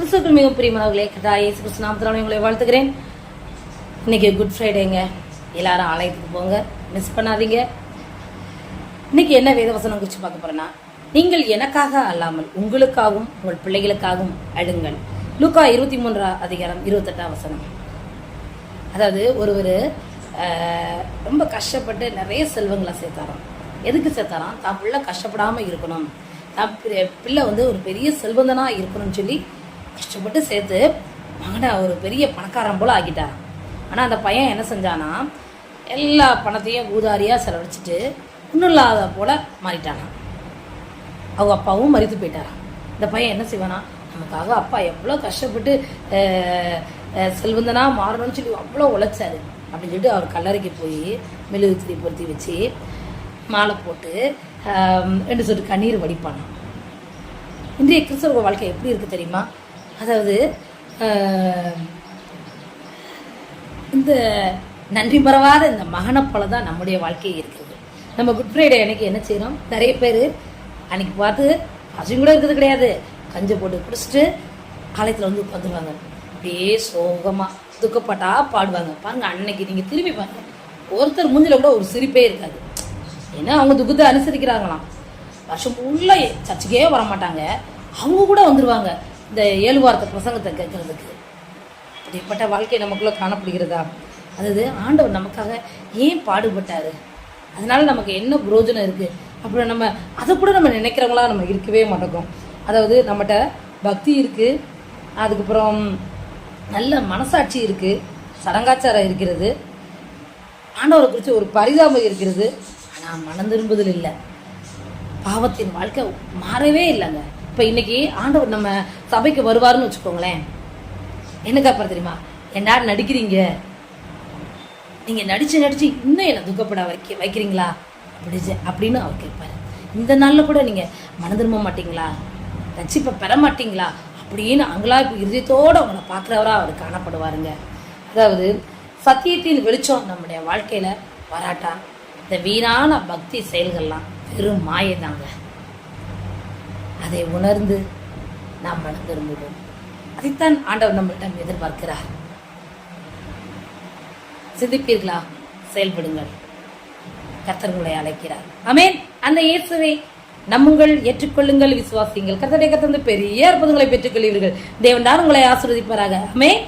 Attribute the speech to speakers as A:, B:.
A: கிறிஸ்துவுக்குள் மிகவும் பிரியமானவர்களே, இயேசு கிறிஸ்து நாமத்தினால உங்களை வாழ்த்துக்கிறேன். இன்னைக்கு குட் ஃப்ரைடேங்க. எல்லாரும் ஆலயத்துக்கு போங்க, மிஸ் பண்ணாதீங்க. இன்னைக்கு என்ன வேதவசனம் குறித்து பார்க்க போறேன்னா, நீங்கள் எனக்காக அல்லாமல் உங்களுக்காகவும் உங்கள் பிள்ளைகளுக்காகவும் அழுங்கள். லூக்கா 23:28. அதாவது ஒருவர் ரொம்ப கஷ்டப்பட்டு நிறைய செல்வங்களை சேர்த்தாராம். எதுக்கு சேர்த்தாராம்? தான் பிள்ளை கஷ்டப்படாமல் இருக்கணும், தான் பிள்ளை ஒரு பெரிய செல்வந்தனாக இருக்கணும்னு சொல்லி கஷ்டப்பட்டு சேர்த்து மகனை ஒரு பெரிய பணக்காரன் போல் ஆக்கிட்டாரான். ஆனால் அந்த பையன் என்ன செஞ்சானா, எல்லா பணத்தையும் ஊதாரியாக செலவழிச்சிட்டு ஒன்றும் இல்லாத போல் மாறிட்டானா. அவங்க அப்பாவும் மறித்து போயிட்டாரான். இந்த பையன் என்ன செய்வானா, நமக்காக அப்பா எவ்வளோ கஷ்டப்பட்டு செல்வந்தனாக மாறணும்னு சொல்லி அவ்வளோ உழைச்சாரு அப்படின்னு சொல்லிட்டு அவர் கல்லறைக்கு போய் மெழுகுத்திரி பொருத்தி வச்சு மாலை போட்டு ரெண்டு சொட்டு கண்ணீர் வடிப்பானான். இன்றைய கிறிஸ்தவ வாழ்க்கை எப்படி இருக்குது தெரியுமா? அதாவது இந்த நன்றி மறவாத இந்த மகனை போல தான் நம்முடைய வாழ்க்கையே இருக்குது. நம்ம குட் ஃப்ரைடே அன்னைக்கு என்ன செய்யறோம்? நிறைய பேர் அன்னைக்கு பார்த்து பசங்க கூட இருக்கிறது கிடையாது, கஞ்சை போட்டு குடிச்சிட்டு ஆலயத்தில் உட்காந்துருவாங்க. அப்படியே சோகமாக துக்கப்பட்டா பாடுவாங்க. பாருங்க, அன்னைக்கு நீங்கள் திரும்பி பாருங்க, ஒருத்தர் மூஞ்சில கூட ஒரு சிரிப்பே இருக்காது. ஏன்னா அவங்க துக்கத்தை அனுசரிக்கிறாங்களாம். வருஷம் ஃபுல்லாக சர்ச்சுக்கே வர மாட்டாங்க, அவங்க கூட வந்துடுவாங்க இந்த 7 வாரத்தை பிரசங்கத்தை கேட்கறதுக்கு. அப்படிப்பட்ட வாழ்க்கை நமக்குள்ளே காணப்படுகிறதா? அதாவது ஆண்டவர் நமக்காக ஏன் பாடுபட்டாரு, அதனால நமக்கு என்ன பிரயோஜனம் இருக்குது அப்படி நம்ம அதை கூட நம்ம நினைக்கிறவங்களா நம்ம இருக்கவே மாட்டோம். அதாவது நம்மகிட்ட பக்தி இருக்குது, அதுக்கப்புறம் நல்ல மனசாட்சி இருக்குது, சடங்காச்சாரம் இருக்கிறது, ஆண்டவரை குறித்து ஒரு பரிதாபம் இருக்கிறது. ஆனால் மனம் திரும்புதல் இல்லை, பாவத்தின் வாழ்க்கை மாறவே இல்லைங்க. இப்போ இன்னைக்கு ஆண்டவர் நம்ம சபைக்கு வருவாருன்னு வச்சுக்கோங்களேன், என்ன கேட்பாரு தெரியுமா? என்னடா நடிக்கிறீங்க, நீங்கள் நடித்து இன்னும் என்னை துக்கப்பட வைக்கிறீங்களா அப்படின்னு அவர் கேட்பாரு. இந்த நாளில் கூட நீங்கள் மனம் திரும்ப மாட்டீங்களா, ரட்சிப்பை பெற மாட்டீங்களா அப்படின்னு அங்கலாய்ப்பு இருதயத்தோடு அவங்கள பார்க்குறவராக அவர் காணப்படுவாருங்க. அதாவது சத்தியத்தின் வெளிச்சம் நம்முடைய வாழ்க்கையில் வராட்டா இந்த வீணான பக்தி செயல்கள்லாம் வெறும் மாயதாங்க. அதை உணர்ந்து நாம் மனம் திரும்புவோம். அதைத்தான் ஆண்டவர் நம்மளிடம் எதிர்பார்க்கிறார். சிந்திப்பீர்களா? செயல்படுங்கள். கர்த்தர் உங்களை அழைக்கிறார். ஆமென். அந்த இயேசுவை நம்புங்கள், ஏற்றுக்கொள்ளுங்கள், விசுவாசியுங்கள். கர்த்தருடைய கர்த்தர் பெரிய அற்புதங்களை பெற்றுக்கொள்வீர்கள். தேவன் தான் உங்களை ஆசீர்வதிப்பாராக. ஆமென்.